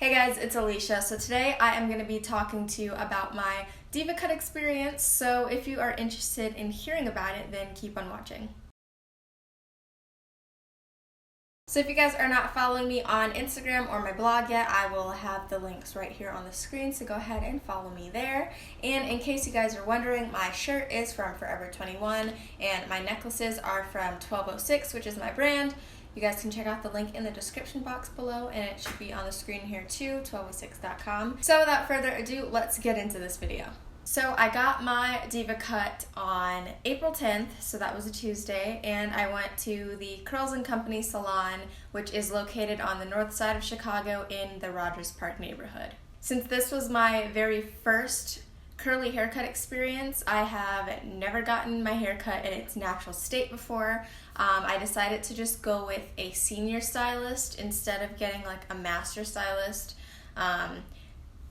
Hey guys, it's Alicia. So today I am going to be talking to you about my Deva Cut experience. So if you are interested in hearing about it, then keep on watching. So if you guys are not following me on Instagram or my blog yet, I will have the links right here on the screen, so go ahead and follow me there. And in case you guys are wondering, my shirt is from Forever 21 and my necklaces are from 1206, which is my brand. You guys can check out the link in the description box below, and it should be on the screen here too, 1206.com. So without further ado, let's get into this video. So I got my Deva Cut on April 10th, so that was a Tuesday, and I went to the Curls & Company Salon, which is located on the north side of Chicago in the Rogers Park neighborhood. Since this was my very first curly haircut experience, I have never gotten my hair cut in its natural state before. I decided to just go with a senior stylist instead of getting like a master stylist.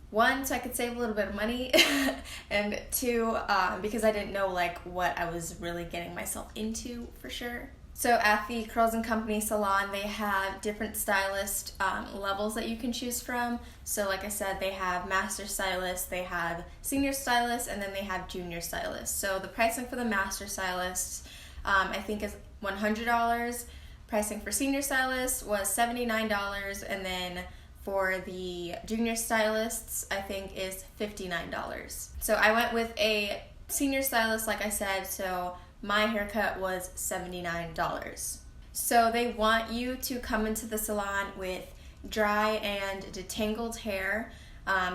One, so I could save a little bit of money, and two, because I didn't know like what I was really getting myself into for sure. So at the Curls & Company Salon, they have different stylist levels that you can choose from. So like I said, they have master stylists, they have senior stylists, and then they have junior stylists. So the pricing for the master stylists, I think is $100. Pricing for senior stylists was $79, and then for the junior stylists, I think is $59. So I went with a senior stylist, like I said, so my haircut was $79. So they want you to come into the salon with dry and detangled hair.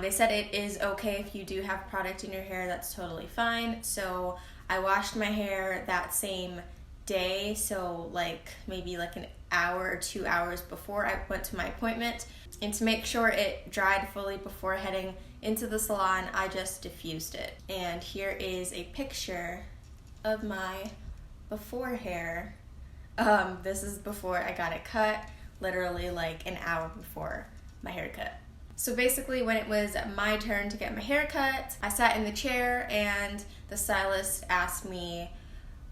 They said it is okay if you do have product in your hair, that's totally fine. So I washed my hair that same day, so like maybe like an hour or 2 hours before I went to my appointment. And to make sure it dried fully before heading into the salon, I just diffused it. And here is a picture of my before hair. This is before I got it cut, literally like an hour before my haircut. So basically when it was my turn to get my hair cut, I sat in the chair and the stylist asked me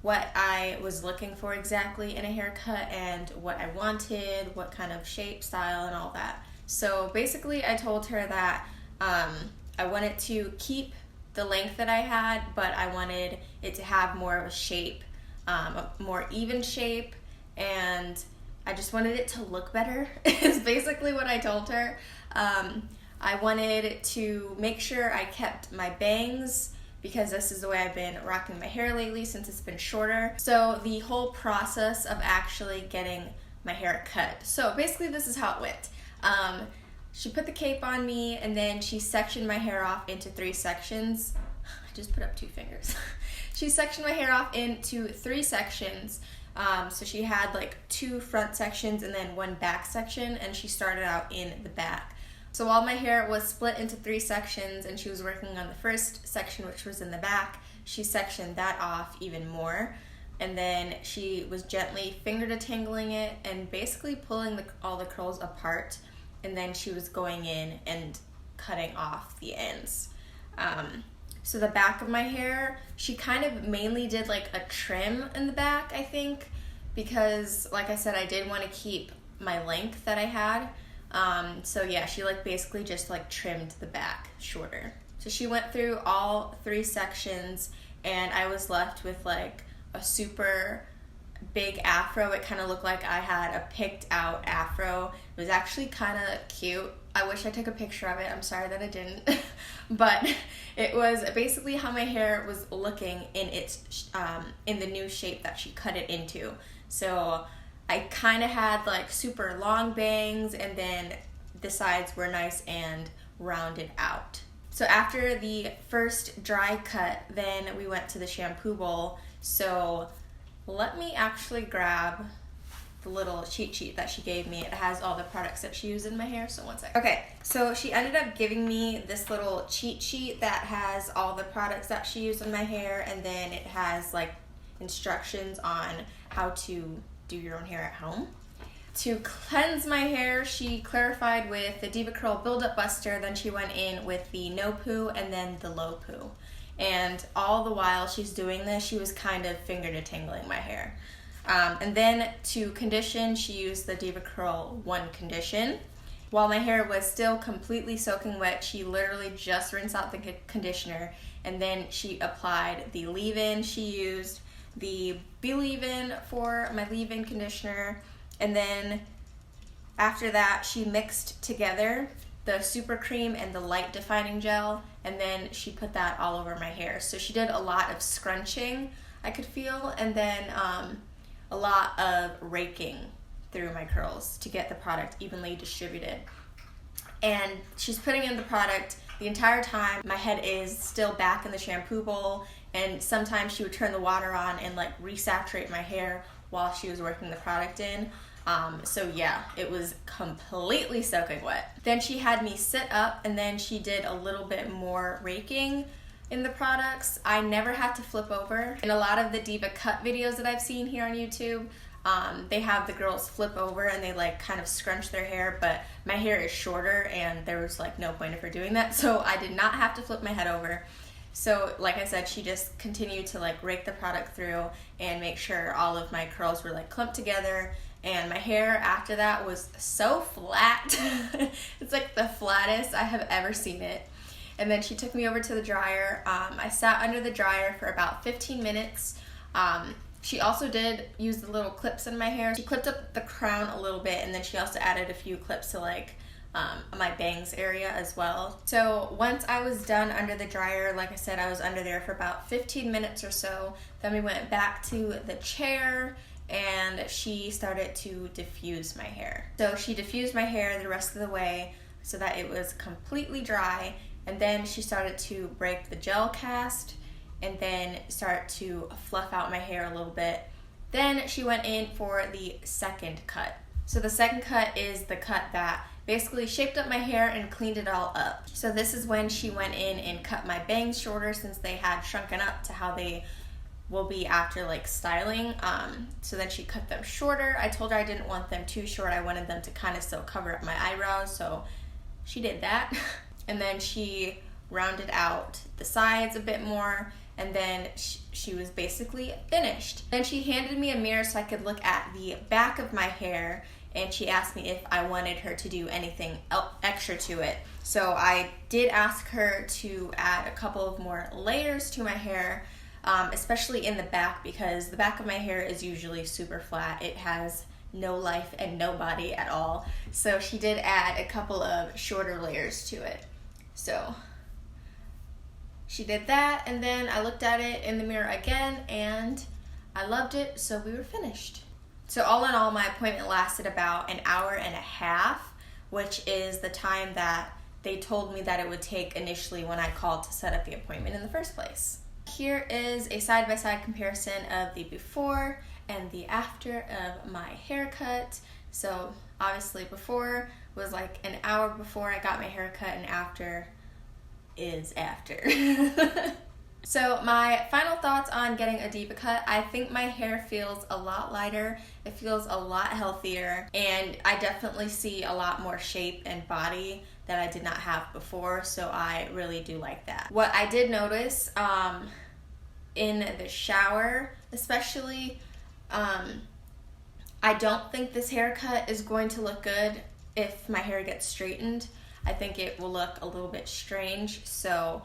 what I was looking for exactly in a haircut and what I wanted, what kind of shape, style, and all that. So basically I told her that I wanted to keep the length that I had, but I wanted it to have more of a shape, a more even shape, and I just wanted it to look better, is basically what I told her. I wanted to make sure I kept my bangs, because this is the way I've been rocking my hair lately since it's been shorter. So the whole process of actually getting my hair cut. So basically this is how it went. She put the cape on me and then she sectioned my hair off into 3 sections. I just put up 2 fingers. She sectioned my hair off into 3 sections. So she had like 2 front sections and then 1 back section, and she started out in the back. So while my hair was split into 3 sections and she was working on the first section, which was in the back, she sectioned that off even more. And then she was gently finger detangling it and basically pulling all the curls apart. And then she was going in and cutting off the ends. So the back of my hair, she kind of mainly did like a trim in the back, I think, because like I said, I did want to keep my length that I had. So yeah, she like basically just like trimmed the back shorter. So she went through all 3 sections and I was left with like a super big afro. It kind of looked like I had a picked out afro. It was actually kind of cute. I wish I took a picture of it. I'm sorry that I didn't. But it was basically how my hair was looking in its in the new shape that she cut it into. So I kind of had like super long bangs, and then the sides were nice and rounded out. So after the first dry cut, then we went to the shampoo bowl. So let me actually grab the little cheat sheet that she gave me. It has all the products that she used in my hair, so one second. Okay, so she ended up giving me this little cheat sheet that has all the products that she used in my hair, and then it has like instructions on how to do your own hair at home. To cleanse my hair, she clarified with the Deva Curl Build-Up Buster, then she went in with the no poo and then the low poo. And all the while she's doing this, she was kind of finger detangling my hair. And then to condition, she used the Deva Curl One Condition. while my hair was still completely soaking wet, she literally just rinsed out the conditioner, and then she applied the leave-in. She used the Be Leave-In for my leave-in conditioner, and then after that she mixed together the super cream and the light defining gel, and then she put that all over my hair. So she did a lot of scrunching, I could feel, and then a lot of raking through my curls to get the product evenly distributed. And she's putting in the product the entire time. My head is still back in the shampoo bowl, and sometimes she would turn the water on and like resaturate my hair while she was working the product in. So yeah, it was completely soaking wet. Then she had me sit up, and then she did a little bit more raking in the products. I never had to flip over. In a lot of the Deva Cut videos that I've seen here on YouTube, they have the girls flip over and they like kind of scrunch their hair, but my hair is shorter and there was like no point of her doing that, so I did not have to flip my head over. So like I said, she just continued to like rake the product through and make sure all of my curls were like clumped together, and my hair after that was so flat. It's like the flattest I have ever seen it. And then she took me over to the dryer. I sat under the dryer for about 15 minutes. She also did use the little clips in my hair. She clipped up the crown a little bit, and then she also added a few clips to like my bangs area as well. So once I was done under the dryer, like I said, I was under there for about 15 minutes or so. Then we went back to the chair and she started to diffuse my hair. So she diffused my hair the rest of the way so that it was completely dry, and then she started to break the gel cast and then start to fluff out my hair a little bit. Then she went in for the second cut. So the second cut is the cut that basically shaped up my hair and cleaned it all up. So this is when she went in and cut my bangs shorter, since they had shrunken up to how they will be after like styling. So then she cut them shorter. I told her I didn't want them too short. I wanted them to kind of still cover up my eyebrows, so she did that. And then she rounded out the sides a bit more, and then she was basically finished. Then she handed me a mirror so I could look at the back of my hair, and she asked me if I wanted her to do anything extra to it. So I did ask her to add a couple of more layers to my hair, especially in the back, because the back of my hair is usually super flat. It has no life and no body at all. So she did add a couple of shorter layers to it. So she did that, and then I looked at it in the mirror again and I loved it, so we were finished. So all in all, my appointment lasted about an hour and a half, which is the time that they told me that it would take initially when I called to set up the appointment in the first place. Here is a side-by-side comparison of the before and the after of my haircut. So obviously before was like an hour before I got my haircut, and after is after. So my final thoughts on getting a Deva Cut: I think my hair feels a lot lighter, it feels a lot healthier, and I definitely see a lot more shape and body that I did not have before, so I really do like that. What I did notice in the shower especially, I don't think this haircut is going to look good if my hair gets straightened. I think it will look a little bit strange. So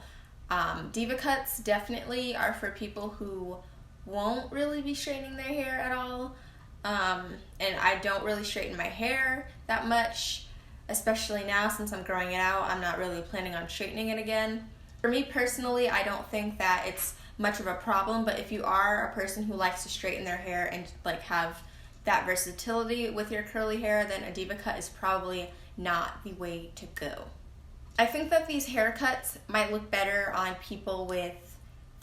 Deva Cuts definitely are for people who won't really be straightening their hair at all. And I don't really straighten my hair that much, especially now since I'm growing it out. I'm not really planning on straightening it again. For me personally, I don't think that it's much of a problem, but if you are a person who likes to straighten their hair and like have that versatility with your curly hair, then a Deva Cut is probably not the way to go. I think that these haircuts might look better on people with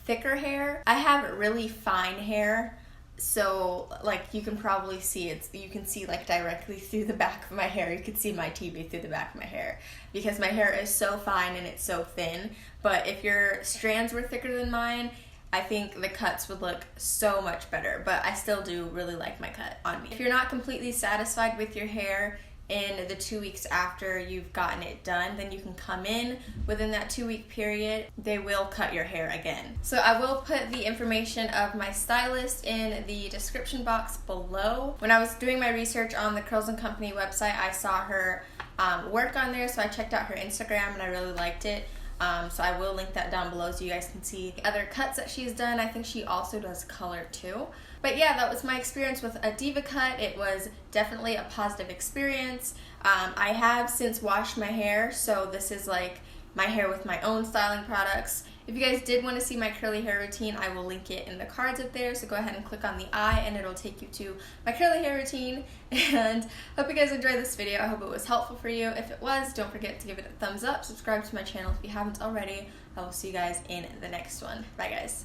thicker hair. I have really fine hair, so like you can probably see you can see like directly through the back of my hair. You can see my TV through the back of my hair because my hair is so fine and it's so thin. But if your strands were thicker than mine, I think the cuts would look so much better, but I still do really like my cut on me. If you're not completely satisfied with your hair in the 2 weeks after you've gotten it done, then you can come in within that 2-week period. They will cut your hair again. So I will put the information of my stylist in the description box below. When I was doing my research on the Curls & Company website, I saw her work on there, so I checked out her Instagram and I really liked it. So I will link that down below so you guys can see other cuts that she's done. I think she also does color too. But yeah, that was my experience with a Deva Cut. It was definitely a positive experience. I have since washed my hair, so this is like my hair with my own styling products. If you guys did want to see my curly hair routine, I will link it in the cards up there, so go ahead and click on the eye and it'll take you to my curly hair routine. And hope you guys enjoyed this video. I hope it was helpful for you. If it was, don't forget to give it a thumbs up, subscribe to my channel if you haven't already. I will see you guys in the next one. Bye guys.